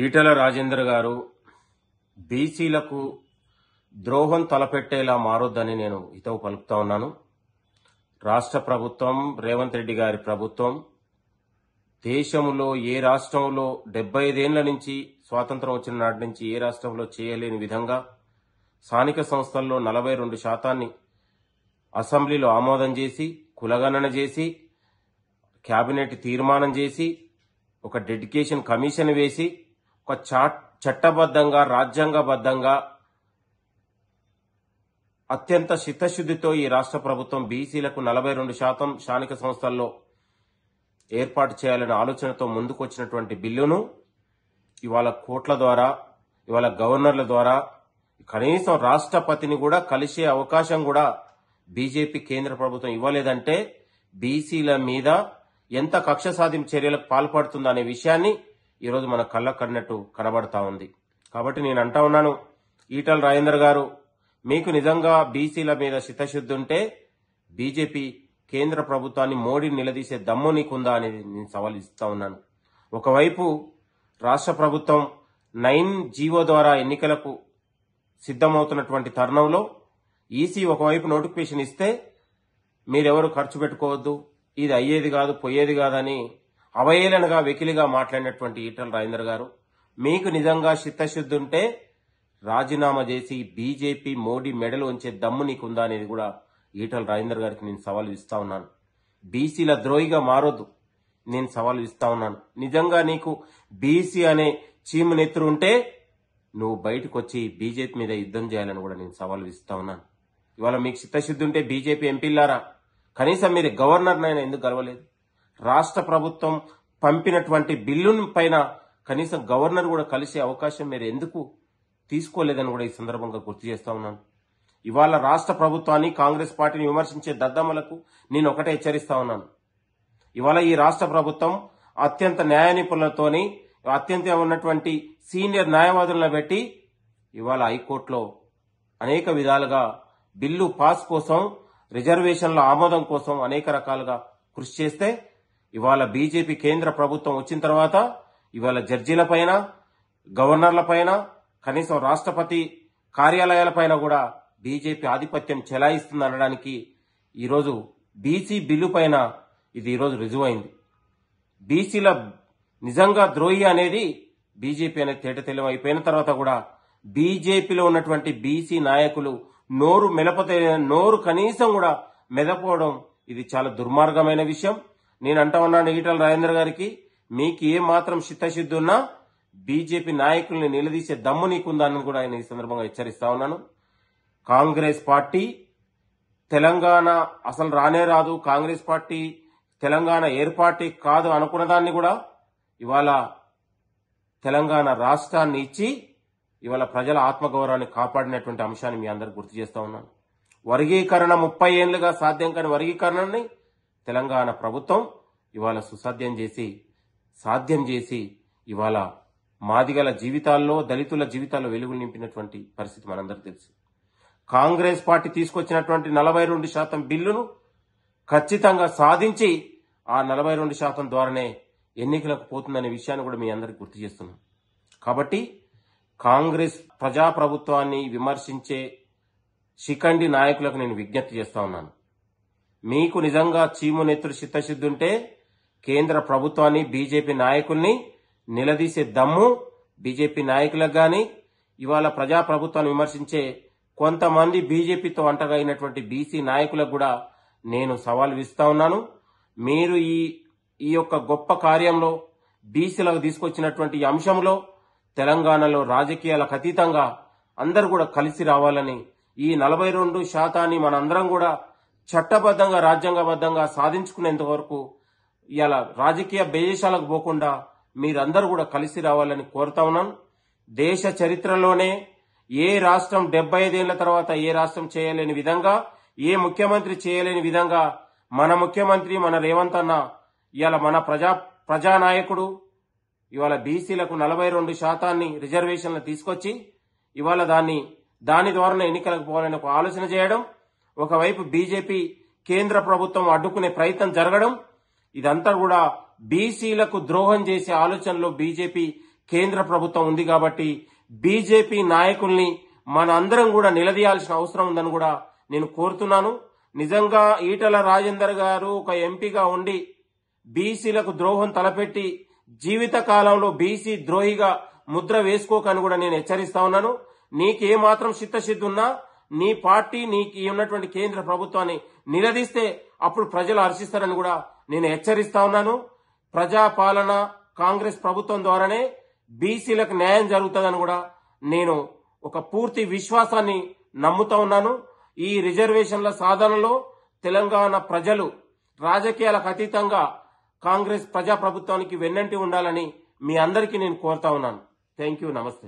ఈటెల రాజేందర్ గారు బీసీలకు ద్రోహం తలపెట్టేలా మారొద్దని నేను హితవు పలుకుతా ఉన్నాను. రాష్ట్ర ప్రభుత్వం, రేవంత్ రెడ్డి గారి ప్రభుత్వం దేశంలో ఏ రాష్ట్రంలో 75 ఏళ్ల నుంచి స్వాతంత్రం వచ్చిన నాటి నుంచి ఏ రాష్ట్రంలో చేయలేని విధంగా స్థానిక సంస్థల్లో 42% అసెంబ్లీలో ఆమోదం చేసి, కులగణన చేసి, కేబినెట్ తీర్మానం చేసి, ఒక డెడికేషన్ కమిషన్ వేసి, ఒక చట్టబద్ధంగా రాజ్యాంగబద్ధంగా అత్యంత చిత్తశుద్ధితో ఈ రాష్ట్ర ప్రభుత్వం బీసీలకు 42% స్థానిక సంస్థల్లో ఏర్పాటు చేయాలనే ఆలోచనతో ముందుకొచ్చినటువంటి బిల్లును ఇవాళ కోర్టుల ద్వారా, ఇవాళ గవర్నర్ల ద్వారా, కనీసం రాష్ట్రపతిని కూడా కలిసే అవకాశం కూడా బీజేపీ కేంద్ర ప్రభుత్వం ఇవ్వలేదంటే బీసీల మీద ఎంత కక్ష సాధింపు చర్యలకు పాల్పడుతుందనే విషయాన్ని ఈరోజు మన కళ్ళ కన్నట్టు కనబడతా ఉంది. కాబట్టి నేను అంటా ఉన్నాను, ఈటెల రాజేందర్ గారు, మీకు నిజంగా బీసీల మీద చిత్తశుద్ధి ఉంటే బీజేపీ కేంద్ర ప్రభుత్వాన్ని మోడీని నిలదీసే దమ్ము నీకుందా అనేది నేను సవాల్ ఇస్తా ఉన్నాను. ఒకవైపు రాష్ట్ర ప్రభుత్వం 9 జీవో ద్వారా ఎన్నికలకు సిద్ధమవుతున్నటువంటి తరుణంలో ఈసీ ఒకవైపు నోటిఫికేషన్ ఇస్తే మీరెవరు ఖర్చు పెట్టుకోవద్దు, ఇది అయ్యేది కాదు, పోయేది కాదని అవహేళనగా వెకిలిగా మాట్లాడినటువంటి ఈటెల రాజేందర్ గారు, మీకు నిజంగా చిత్తశుద్ధి ఉంటే రాజీనామా చేసి బీజేపీ మోడీ మెడలు ఉంచే దమ్ము నీకుందా అనేది కూడా ఈటెల రాజేందర్ గారికి నేను సవాల్ ఇస్తా ఉన్నాను. బీసీల ద్రోహిగా మారొద్దు, నేను సవాల్ ఇస్తా ఉన్నాను. నిజంగా నీకు బీసీ అనే చీము నెత్తురు ఉంటే నువ్వు బయటకు వచ్చి బీజేపీ మీద యుద్ధం చేయాలని కూడా నేను సవాల్ ఇస్తా ఉన్నాను. ఇవాళ మీకు చిత్తశుద్ధి ఉంటే బీజేపీ ఎంపీలారా, కనీసం మీరు గవర్నర్నైనా ఎందుకు గెలవలేదు? రాష్ట్ర ప్రభుత్వం పంపినటువంటి బిల్లుని పైన కనీసం గవర్నర్ కూడా కలిసే అవకాశం మీరు ఎందుకు తీసుకోలేదని కూడా ఈ సందర్భంగా గుర్తు చేస్తా ఉన్నాను. ఇవాళ రాష్ట్ర ప్రభుత్వాన్ని, కాంగ్రెస్ పార్టీని విమర్శించే దద్దమ్మలకు నేను ఒకటే హెచ్చరిస్తా ఉన్నాను. ఇవాళ ఈ రాష్ట్ర ప్రభుత్వం అత్యంత న్యాయ నిపుణులతోని, అత్యంత ఉన్నటువంటి సీనియర్ న్యాయవాదులను పెట్టి ఇవాళ హైకోర్టులో అనేక విధాలుగా బిల్లు పాస్ కోసం, రిజర్వేషన్ల ఆమోదం కోసం అనేక రకాలుగా కృషి చేస్తే ఇవాళ బీజేపీ కేంద్ర ప్రభుత్వం వచ్చిన తర్వాత ఇవాళ జడ్జీలపైన, గవర్నర్లపైన, కనీసం రాష్ట్రపతి కార్యాలయాలపైన కూడా బీజేపీ ఆధిపత్యం చెలాయిస్తుంది అనడానికి ఈరోజు బీసీ బిల్లు పైన ఇది ఈరోజు రుజువైంది. బీసీల నిజంగా ద్రోహి అనేది బీజేపీ అనేది తేటతెల్లం అయిపోయిన తర్వాత కూడా బీజేపీలో ఉన్నటువంటి బీసీ నాయకులు నోరు కనీసం కూడా మెదపోవడం ఇది చాలా దుర్మార్గమైన విషయం. నేను అంటా ఉన్నాను ఈటెల రాజేందర్ గారికి, మీకు ఏ మాత్రం చిత్తశుద్ధి ఉన్నా బీజేపీ నాయకుల్ని నిలదీసే దమ్ము నీకుందా అని కూడా ఆయన ఈ సందర్భంగా హెచ్చరిస్తా ఉన్నాను. కాంగ్రెస్ పార్టీ తెలంగాణ అసలు రానే రాదు, కాంగ్రెస్ పార్టీ తెలంగాణ ఏర్పాటు కాదు అనుకున్న దాన్ని కూడా ఇవాళ తెలంగాణ రాష్ట్రాన్ని ఇచ్చి ఇవాళ ప్రజల ఆత్మగౌరవాన్ని కాపాడినటువంటి అంశాన్ని మీ అందరికి గుర్తు చేస్తా ఉన్నాను. వర్గీకరణ 30 ఏళ్లుగా సాధ్యం కాని వర్గీకరణని తెలంగాణ ప్రభుత్వం ఇవాళ సాధ్యం చేసి ఇవాళ మాదిగల జీవితాల్లో, దళితుల జీవితాల్లో వెలుగులు నింపినటువంటి పరిస్థితి మనందరికీ తెలుసు. కాంగ్రెస్ పార్టీ తీసుకొచ్చినటువంటి 42% బిల్లును ఖచ్చితంగా సాధించి ఆ 42% ద్వారానే ఎన్నికలకు పోతుందనే విషయాన్ని కూడా మీ అందరికి గుర్తు చేస్తున్నాం. కాబట్టి కాంగ్రెస్ ప్రజాప్రభుత్వాన్ని విమర్శించే శిఖండి నాయకులకు నేను విజ్ఞప్తి చేస్తా ఉన్నాను. మీకు నిజంగా చీము నెత్తురు చిత్తశుద్ధి ఉంటే కేంద్ర ప్రభుత్వాన్ని, బీజేపీ నాయకుల్ని నిలదీసే దమ్ము బీజేపీ నాయకులకు గాని, ఇవాళ ప్రజాప్రభుత్వాన్ని విమర్శించే కొంతమంది బీజేపీతో అంటగైనటువంటి బీసీ నాయకులకు కూడా నేను సవాల్ ఇస్తా ఉన్నాను. మీరు ఈ యొక్క గొప్ప కార్యంలో బీసీలకు తీసుకొచ్చినటువంటి ఈ అంశంలో తెలంగాణలో రాజకీయాలకు అతీతంగా అందరూ కూడా కలిసి రావాలని, ఈ 42% మనందరం కూడా చట్టబద్ధంగా, రాజ్యాంగబద్ధంగా సాధించుకునేంత వరకు ఇలా రాజకీయ బేజాలకు పోకుండా మీరందరూ కూడా కలిసి రావాలని కోరుతా ఉన్నాను. దేశ చరిత్రలోనే ఏ రాష్ట్రం 75 ఏళ్ల తర్వాత ఏ రాష్ట్రం చేయలేని విధంగా, ఏ ముఖ్యమంత్రి చేయలేని విధంగా మన ముఖ్యమంత్రి, మన రేవంత్ అన్న ఇవాళ మన ప్రజానాయకుడు ఇవాళ బీసీలకు 42% రిజర్వేషన్లు తీసుకొచ్చి ఇవాళ దాని ద్వారానే ఎన్నికలకు పోవాలని ఒక ఆలోచన చేయడం, ఒకవైపు బీజేపీ కేంద్ర ప్రభుత్వం అడ్డుకునే ప్రయత్నం జరగడం, ఇదంతా కూడా బీసీలకు ద్రోహం చేసే ఆలోచనలో బీజేపీ కేంద్ర ప్రభుత్వం ఉంది కాబట్టి బీజేపీ నాయకుల్ని మన అందరం కూడా నిలదీయాల్సిన అవసరం ఉందని కూడా నేను కోరుతున్నాను. నిజంగా ఈటల రాజేందర్ గారు ఒక ఎంపీగా ఉండి బీసీలకు ద్రోహం తలపెట్టి జీవిత కాలంలో బీసీ ద్రోహిగా ముద్ర వేసుకోకని కూడా నేను హెచ్చరిస్తా ఉన్నాను. నీకేమాత్రం చిత్తశుద్ధి ఉన్నా నీ పార్టీ నీకు ఉన్నటువంటి కేంద్ర ప్రభుత్వాన్ని నిలదీస్తే అప్పుడు ప్రజలు హర్షిస్తారని కూడా నేను హెచ్చరిస్తా ఉన్నాను. ప్రజాపాలన కాంగ్రెస్ ప్రభుత్వం ద్వారానే బీసీలకు న్యాయం జరుగుతుందని కూడా నేను ఒక పూర్తి విశ్వాసాన్ని నమ్ముతా ఉన్నాను. ఈ రిజర్వేషన్ల సాధనలో తెలంగాణ ప్రజలు రాజకీయాలకు అతీతంగా కాంగ్రెస్ ప్రజాప్రభుత్వానికి వెన్నంటి ఉండాలని మీ అందరికీ నేను కోరుతా ఉన్నాను. Thank you. నమస్తే.